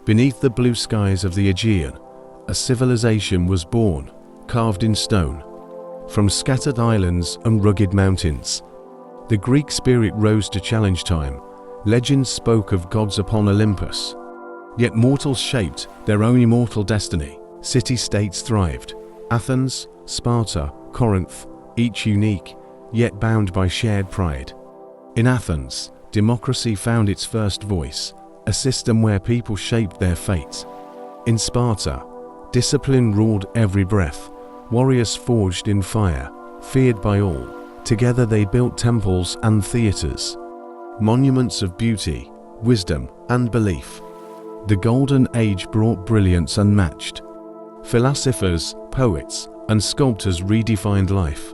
Beneath the blue skies of the Aegean, a civilization was born, carved in stone. From scattered islands and rugged mountains, the Greek spirit rose to challenge time. Legends spoke of gods upon Olympus. Yet mortals shaped their own immortal destiny. City-states thrived. Athens, Sparta, Corinth, each unique, yet bound by shared pride. In Athens, democracy found its first voice, a system where people shaped their fate. In Sparta, discipline ruled every breath. Warriors forged in fire, feared by all. Together they built temples and theaters, monuments of beauty, wisdom, and belief. The Golden Age brought brilliance unmatched. Philosophers, poets, and sculptors redefined life.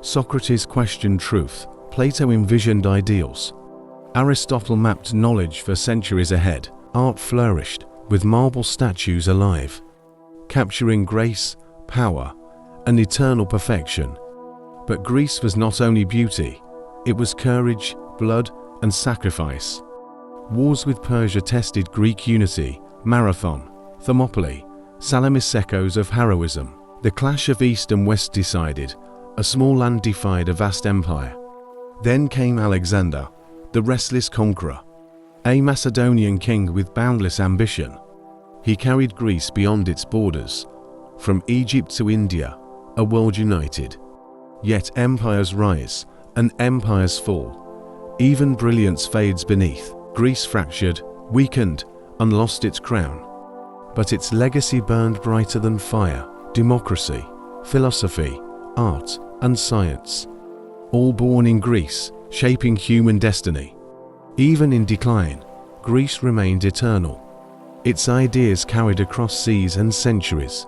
Socrates questioned truth, Plato envisioned ideals. Aristotle mapped knowledge for centuries ahead. Art flourished, with marble statues alive, capturing grace, power, and eternal perfection. But Greece was not only beauty, it was courage, blood, and sacrifice. Wars with Persia tested Greek unity. Marathon, Thermopylae, Salamis, echoes of heroism. The clash of East and West decided. A small land defied a vast empire. Then came Alexander, the restless conqueror, a Macedonian king with boundless ambition. He carried Greece beyond its borders. From Egypt to India, a world united. Yet empires rise, and empires fall. Even brilliance fades beneath. Greece fractured, weakened, and lost its crown. But its legacy burned brighter than fire. Democracy, philosophy, art, and science, all born in Greece, shaping human destiny. Even in decline, Greece remained eternal. Its ideas carried across seas and centuries.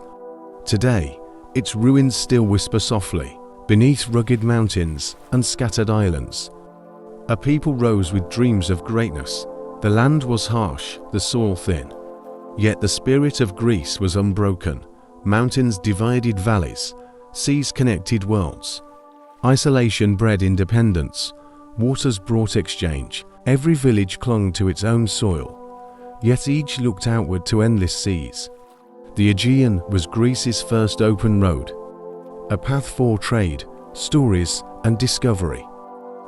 Today, its ruins still whisper softly, beneath rugged mountains and scattered islands. A people rose with dreams of greatness. The land was harsh, the soil thin. Yet the spirit of Greece was unbroken. Mountains divided valleys, seas connected worlds. Isolation bred independence. Waters brought exchange. Every village clung to its own soil, yet each looked outward to endless seas. The Aegean was Greece's first open road, a path for trade, stories, and discovery.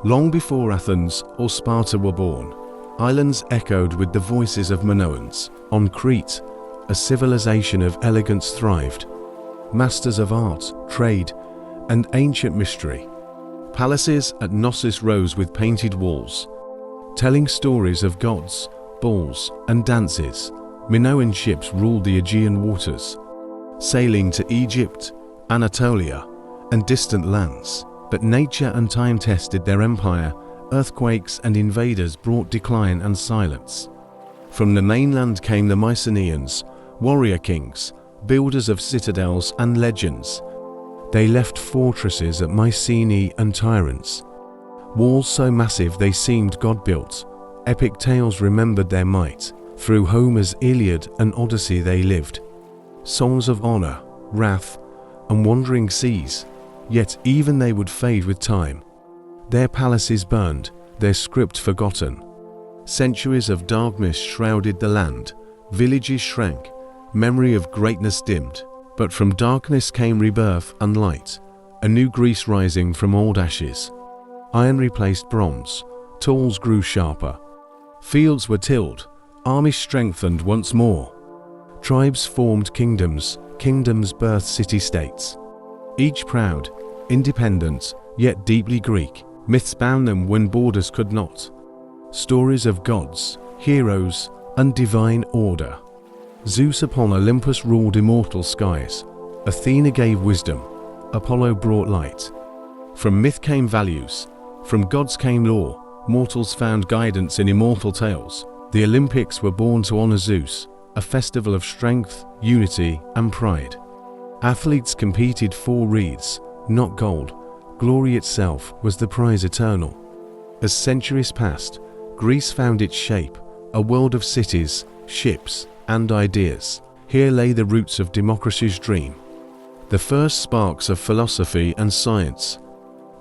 Long before Athens or Sparta were born, islands echoed with the voices of Minoans. On Crete, a civilization of elegance thrived. Masters of art, trade, and ancient mystery. Palaces at Knossos rose with painted walls, telling stories of gods, balls, and dances. Minoan ships ruled the Aegean waters, sailing to Egypt, Anatolia, and distant lands. But nature and time tested their empire. Earthquakes and invaders brought decline and silence. From the mainland came the Mycenaeans, warrior kings, builders of citadels and legends. They left fortresses at Mycenae and tyrants, walls so massive they seemed God-built. Epic tales remembered their might. Through Homer's Iliad and Odyssey they lived, songs of honor, wrath, and wandering seas. Yet even they would fade with time. Their palaces burned, their script forgotten. Centuries of darkness shrouded the land. Villages shrank, memory of greatness dimmed. But from darkness came rebirth and light, a new Greece rising from old ashes. Iron replaced bronze, tools grew sharper. Fields were tilled, armies strengthened once more. Tribes formed kingdoms, kingdoms birthed city-states. Each proud, independent, yet deeply Greek. Myths bound them when borders could not. Stories of gods, heroes, and divine order. Zeus upon Olympus ruled immortal skies. Athena gave wisdom, Apollo brought light. From myth came values, from gods came law. Mortals found guidance in immortal tales. The Olympics were born to honor Zeus, a festival of strength, unity, and pride. Athletes competed for wreaths, not gold. Glory itself was the prize eternal. As centuries passed, Greece found its shape, a world of cities, ships, and ideas. Here lay the roots of democracy's dream, the first sparks of philosophy and science.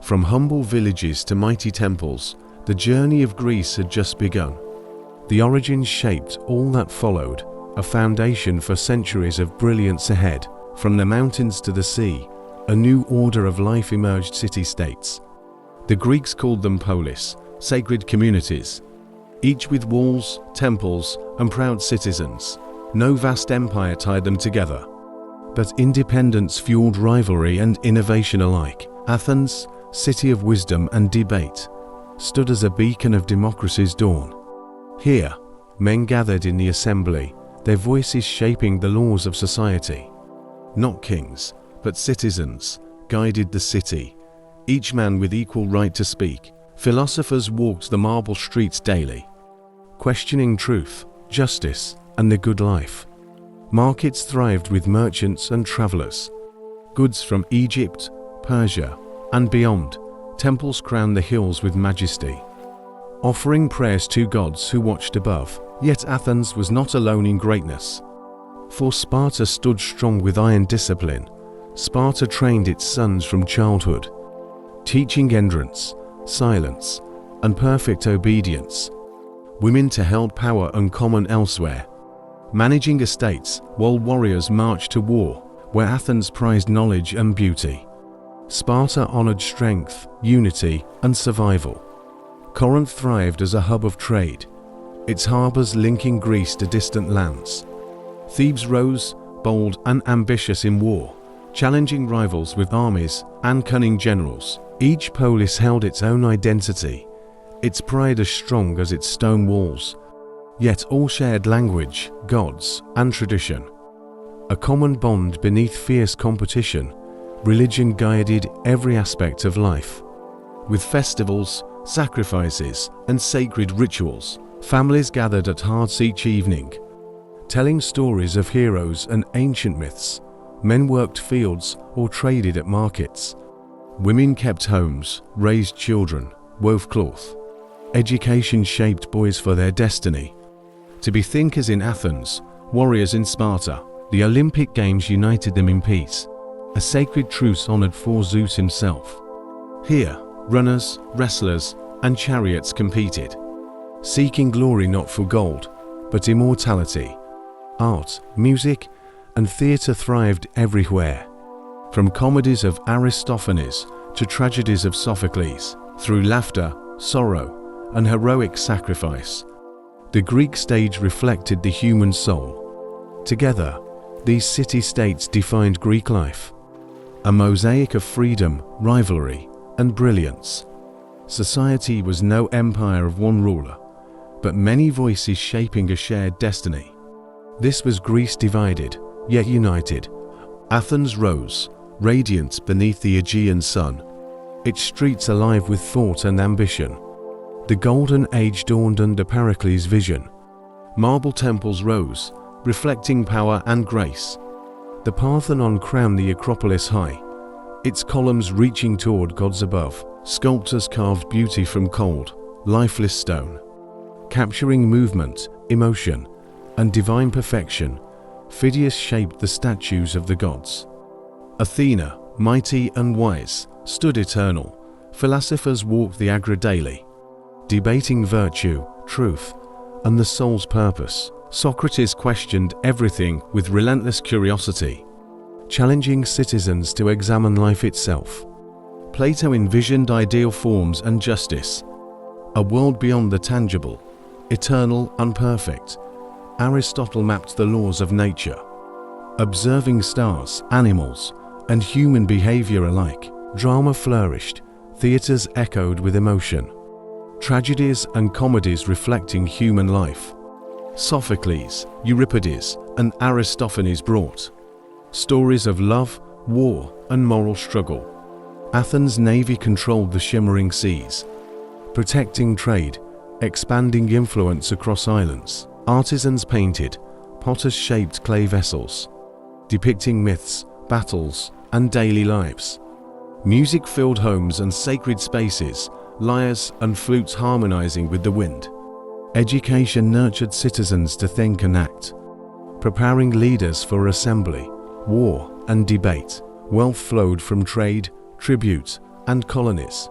From humble villages to mighty temples, the journey of Greece had just begun. The origins shaped all that followed, a foundation for centuries of brilliance ahead. From the mountains to the sea, a new order of life emerged: city-states. The Greeks called them polis, sacred communities, each with walls, temples, and proud citizens. No vast empire tied them together, but independence fueled rivalry and innovation alike. Athens, city of wisdom and debate, stood as a beacon of democracy's dawn. Here, men gathered in the assembly, their voices shaping the laws of society. Not kings, but citizens, guided the city, each man with equal right to speak. Philosophers walked the marble streets daily, questioning truth, justice, and the good life. Markets thrived with merchants and travelers. Goods from Egypt, Persia, and beyond. Temples crowned the hills with majesty, offering prayers to gods who watched above. Yet Athens was not alone in greatness, for Sparta stood strong with iron discipline. Sparta trained its sons from childhood, teaching endurance, silence, and perfect obedience. Women held power uncommon elsewhere, managing estates while warriors marched to war. Where Athens prized knowledge and beauty, Sparta honored strength, unity, and survival. Corinth thrived as a hub of trade, its harbors linking Greece to distant lands. Thebes rose, bold and ambitious in war, challenging rivals with armies and cunning generals. Each polis held its own identity, its pride as strong as its stone walls. Yet all shared language, gods, and tradition. A common bond beneath fierce competition. Religion guided every aspect of life. With festivals, sacrifices, and sacred rituals, families gathered at hearths each evening, telling stories of heroes and ancient myths. Men worked fields or traded at markets. Women kept homes, raised children, wove cloth. Education shaped boys for their destiny. To be thinkers in Athens, warriors in Sparta, the Olympic Games united them in peace. A sacred truce honored for Zeus himself. Here, runners, wrestlers, and chariots competed, seeking glory not for gold, but immortality. Art, music, and theatre thrived everywhere. From comedies of Aristophanes to tragedies of Sophocles, through laughter, sorrow, and heroic sacrifice, the Greek stage reflected the human soul. Together, these city-states defined Greek life, a mosaic of freedom, rivalry, and brilliance. Society was no empire of one ruler, but many voices shaping a shared destiny. This was Greece divided, yet united. Athens rose, radiant beneath the Aegean sun, its streets alive with thought and ambition. The golden age dawned under Pericles' vision. Marble temples rose, reflecting power and grace. The Parthenon crowned the Acropolis high, its columns reaching toward gods above. Sculptors carved beauty from cold, lifeless stone, capturing movement, emotion, and divine perfection. Phidias shaped the statues of the gods. Athena, mighty and wise, stood eternal. Philosophers walked the agora daily, debating virtue, truth, and the soul's purpose. Socrates questioned everything with relentless curiosity, challenging citizens to examine life itself. Plato envisioned ideal forms and justice, a world beyond the tangible, eternal and perfect. Aristotle mapped the laws of nature, observing stars, animals, and human behavior alike. Drama flourished, theatres echoed with emotion, tragedies and comedies reflecting human life. Sophocles, Euripides, and Aristophanes brought stories of love, war, and moral struggle. Athens' navy controlled the shimmering seas, protecting trade, expanding influence across islands. Artisans painted, potters shaped clay vessels, depicting myths, battles, and daily lives. Music filled homes and sacred spaces, lyres and flutes harmonizing with the wind. Education nurtured citizens to think and act, preparing leaders for assembly, war, and debate. Wealth flowed from trade, tribute, and colonies,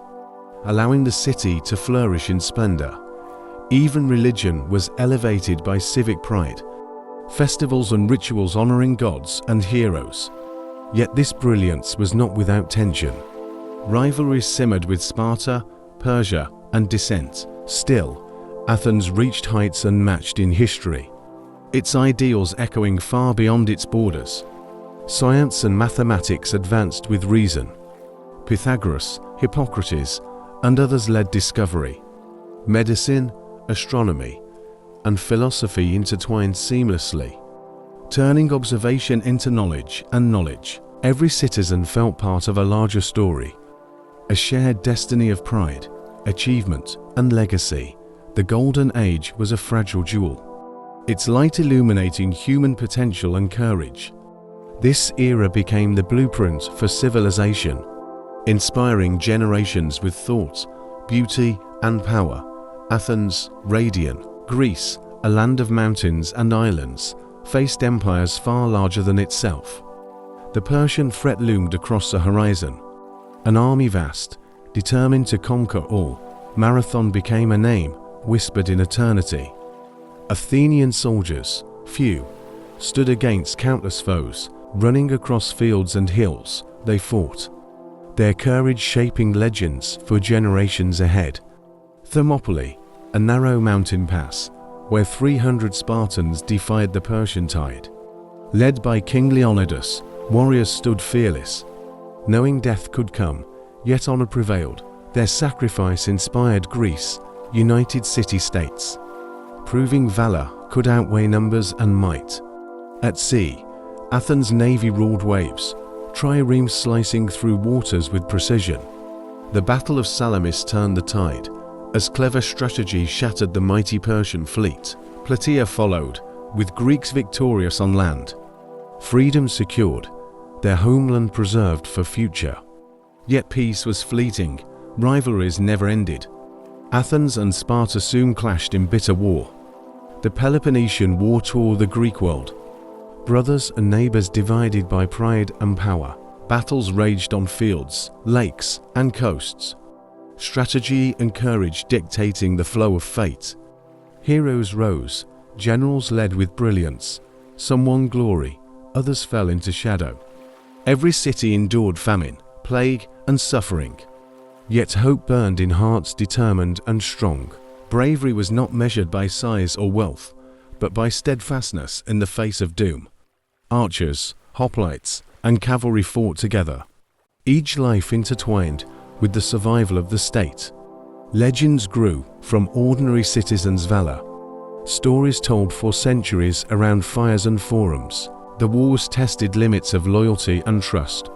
allowing the city to flourish in splendor. Even religion was elevated by civic pride. festivals and rituals honoring gods and heroes. Yet this brilliance was not without tension. Rivalries simmered with Sparta, Persia, and dissent. Still, Athens reached heights unmatched in history, its ideals echoing far beyond its borders. Science and mathematics advanced with reason. Pythagoras, Hippocrates, and others led discovery. Medicine, astronomy, and philosophy intertwined seamlessly, turning observation into knowledge and knowledge. Every citizen felt part of a larger story, a shared destiny of pride, achievement, and legacy. The Golden Age was a fragile jewel, its light illuminating human potential and courage. This era became the blueprint for civilization, inspiring generations with thought, beauty, and power. Athens, radiant, Greece, a land of mountains and islands, faced empires far larger than itself. The Persian threat loomed across the horizon, an army vast, determined to conquer all. Marathon became a name whispered in eternity. Athenian soldiers, few, stood against countless foes, running across fields and hills. They fought, their courage shaping legends for generations ahead. Thermopylae, a narrow mountain pass, where 300 Spartans defied the Persian tide. Led by King Leonidas, warriors stood fearless, knowing death could come, yet honor prevailed. Their sacrifice inspired Greece, united city-states, proving valor could outweigh numbers and might. At sea, Athens' navy ruled waves, triremes slicing through waters with precision. The Battle of Salamis turned the tide, as clever strategy shattered the mighty Persian fleet. Plataea followed, with Greeks victorious on land. Freedom secured, their homeland preserved for future. Yet peace was fleeting, rivalries never ended. Athens and Sparta soon clashed in bitter war. The Peloponnesian War tore the Greek world. Brothers and neighbors divided by pride and power. Battles raged on fields, lakes, and coasts. Strategy and courage dictating the flow of fate. Heroes rose, generals led with brilliance. Some won glory, others fell into shadow. Every city endured famine, plague, and suffering. Yet hope burned in hearts determined and strong. Bravery was not measured by size or wealth, but by steadfastness in the face of doom. Archers, hoplites, and cavalry fought together, each life intertwined with the survival of the state. Legends grew from ordinary citizens' valor, stories told for centuries around fires and forums. The wars tested limits of loyalty and trust,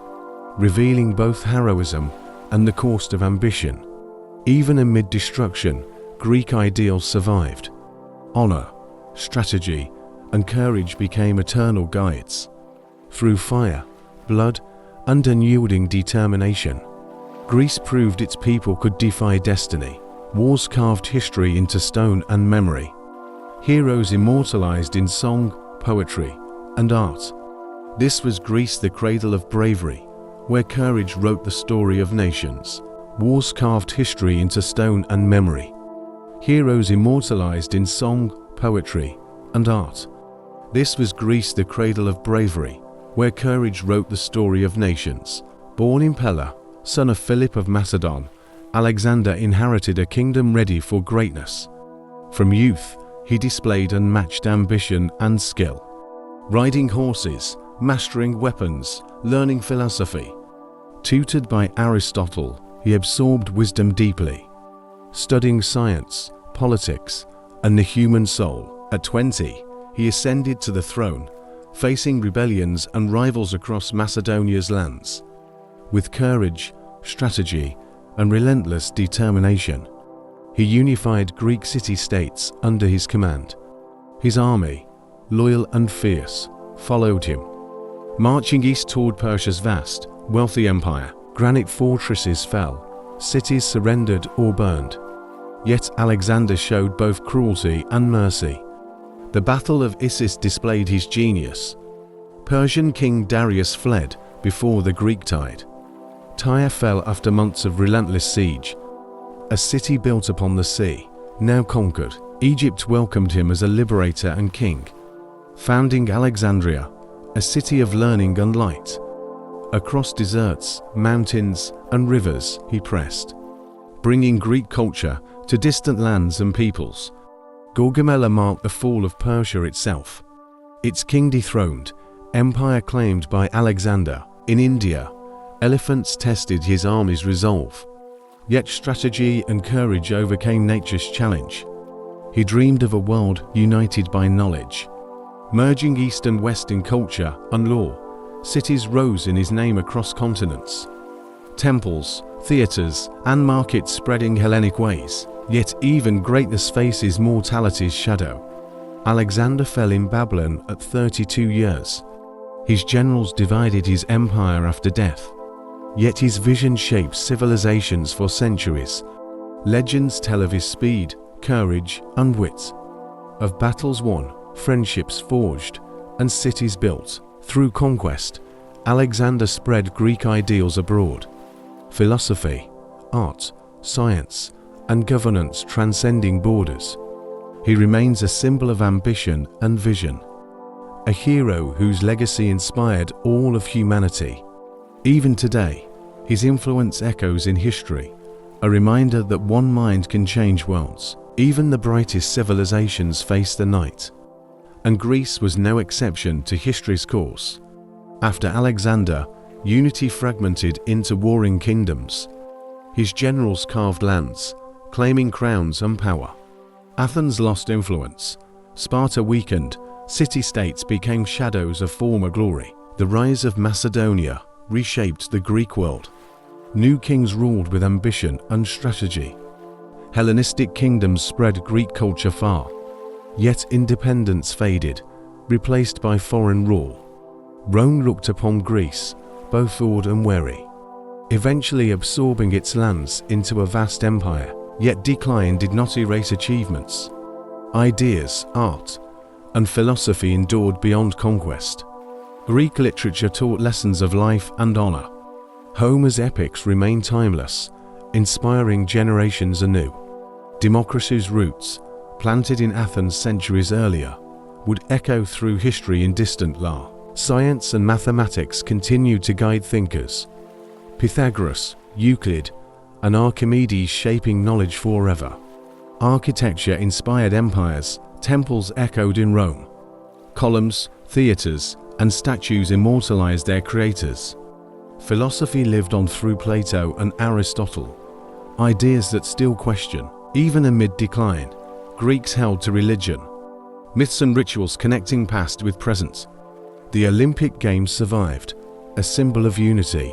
revealing both heroism and the cost of ambition. Even amid destruction, Greek ideals survived. Honor, strategy, and courage became eternal guides. Through fire, blood, and unyielding determination, Greece proved its people could defy destiny. Wars carved history into stone and memory. Heroes immortalized in song, poetry, and art. This was Greece, the cradle of bravery, where courage wrote the story of nations. Wars carved history into stone and memory. Heroes immortalized in song, poetry, and art. This was Greece, the cradle of bravery, where courage wrote the story of nations. Born in Pella, son of Philip of Macedon, Alexander inherited a kingdom ready for greatness. From youth, he displayed unmatched ambition and skill. Riding horses, mastering weapons, learning philosophy. Tutored by Aristotle, he absorbed wisdom deeply, studying science, politics, and the human soul. At 20, he ascended to the throne, facing rebellions and rivals across Macedonia's lands. With courage, strategy, and relentless determination, he unified Greek city-states under his command. His army, loyal and fierce, followed him, marching east toward Persia's vast, wealthy empire. Granite fortresses fell, cities surrendered or burned. Yet Alexander showed both cruelty and mercy. The Battle of Issus displayed his genius. Persian King Darius fled before the Greek tide. Tyre fell after months of relentless siege. A city built upon the sea, now conquered, Egypt welcomed him as a liberator and king. founding Alexandria, a city of learning and light. Across deserts, mountains, and rivers he pressed, bringing Greek culture to distant lands and peoples. Gaugamela marked the fall of Persia itself. Its king dethroned, empire claimed by Alexander. In India, elephants tested his army's resolve. Yet strategy and courage overcame nature's challenge. He dreamed of a world united by knowledge. Merging East and West in culture and law, cities rose in his name across continents. Temples, theatres, and markets spreading Hellenic ways, yet even greatness faces mortality's shadow. Alexander fell in Babylon at 32 years. His generals divided his empire after death. Yet his vision shaped civilizations for centuries. Legends tell of his speed, courage, and wit. Of battles won, friendships forged, and cities built. Through conquest, Alexander spread Greek ideals abroad. Philosophy, art, science, and governance transcending borders. He remains a symbol of ambition and vision. A hero whose legacy inspired all of humanity. Even today, his influence echoes in history, a reminder that one mind can change worlds. Even the brightest civilizations face the night. And Greece was no exception to history's course. After Alexander, unity fragmented into warring kingdoms. His generals carved lands, claiming crowns and power. Athens lost influence. Sparta weakened. City-states became shadows of former glory. The rise of Macedonia reshaped the Greek world. New kings ruled with ambition and strategy. Hellenistic kingdoms spread Greek culture far. Yet independence faded, replaced by foreign rule. Rome looked upon Greece, both awed and wary, eventually absorbing its lands into a vast empire. Yet decline did not erase achievements. Ideas, art, and philosophy endured beyond conquest. Greek literature taught lessons of life and honor. Homer's epics remain timeless, inspiring generations anew. Democracy's roots, planted in Athens centuries earlier, would echo through history in distant La. Science and mathematics continued to guide thinkers. Pythagoras, Euclid, and Archimedes shaping knowledge forever. Architecture inspired empires, temples echoed in Rome. Columns, theatres, and statues immortalized their creators. Philosophy lived on through Plato and Aristotle. Ideas that still question, even amid decline, Greeks held to religion. Myths and rituals connecting past with present. The Olympic Games survived, a symbol of unity,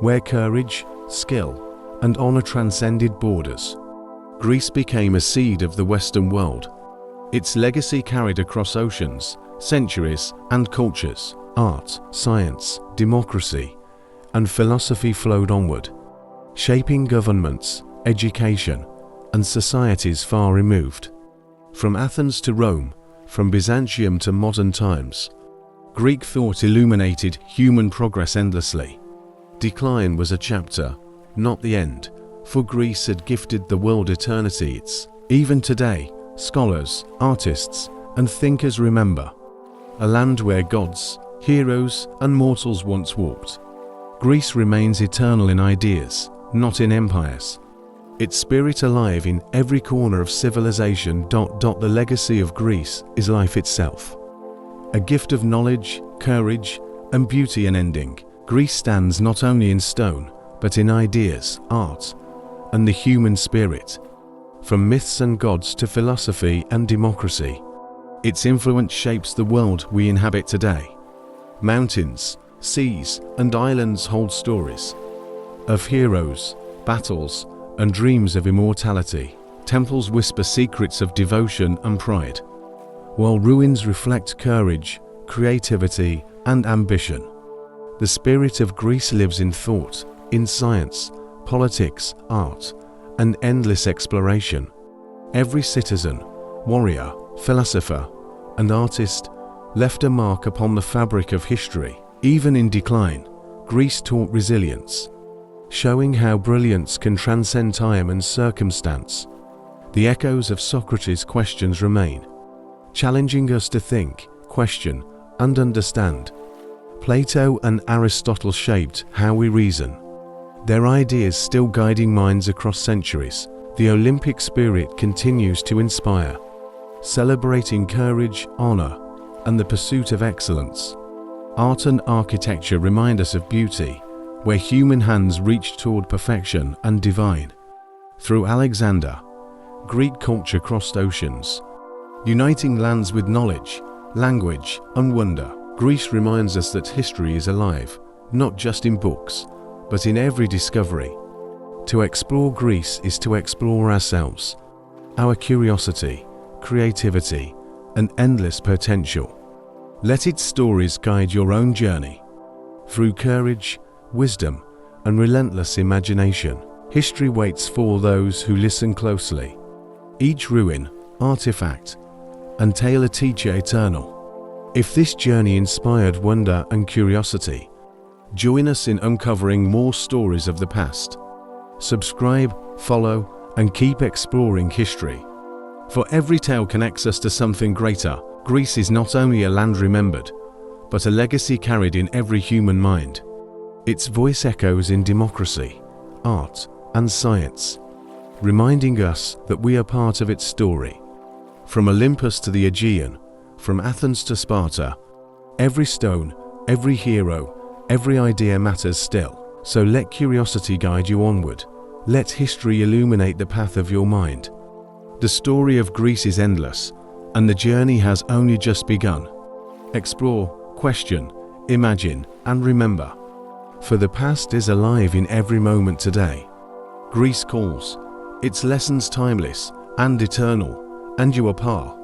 where courage, skill, and honor transcended borders. Greece became a seed of the Western world. Its legacy carried across oceans, centuries, and cultures. Art, science, democracy, and philosophy flowed onward, shaping governments, education, and societies far removed. From Athens to Rome, from Byzantium to modern times, Greek thought illuminated human progress endlessly. Decline was a chapter, not the end, for Greece had gifted the world eternity. Even today, scholars, artists, and thinkers remember. A land where gods, heroes, and mortals once walked. Greece remains eternal in ideas, not in empires. Its spirit alive in every corner of civilization. The legacy of Greece is life itself. A gift of knowledge, courage, and beauty unending. Greece stands not only in stone, but in ideas, art, and the human spirit. From myths and gods to philosophy and democracy, its influence shapes the world we inhabit today. Mountains, seas, and islands hold stories of heroes, battles, and dreams of immortality. Temples whisper secrets of devotion and pride, while ruins reflect courage, creativity, and ambition. The spirit of Greece lives in thought, in science, politics, art, and endless exploration. Every citizen, warrior, philosopher, and artist left a mark upon the fabric of history. Even in decline, Greece taught resilience, showing how brilliance can transcend time and circumstance. The echoes of Socrates' questions remain, challenging us to think, question, and understand. Plato and Aristotle shaped how we reason, their ideas still guiding minds across centuries. The Olympic spirit continues to inspire, celebrating courage, honor, and the pursuit of excellence. Art and architecture remind us of beauty, where human hands reach toward perfection and divine. Through Alexander, Greek culture crossed oceans, uniting lands with knowledge, language, and wonder. Greece reminds us that history is alive, not just in books, but in every discovery. To explore Greece is to explore ourselves, our curiosity, creativity, and endless potential. Let its stories guide your own journey. Through courage, wisdom, and relentless imagination, history waits for those who listen closely. Each ruin, artifact, and tale a teacher eternal. If this journey inspired wonder and curiosity, join us in uncovering more stories of the past. Subscribe, follow, and keep exploring history. For every tale connects us to something greater. Greece is not only a land remembered, but a legacy carried in every human mind. Its voice echoes in democracy, art, and science, reminding us that we are part of its story. From Olympus to the Aegean, from Athens to Sparta, every stone, every hero, every idea matters still. So let curiosity guide you onward. Let history illuminate the path of your mind. The story of Greece is endless, and the journey has only just begun. Explore, question, imagine, and remember. For the past is alive in every moment today. Greece calls, its lessons timeless and eternal, and you are part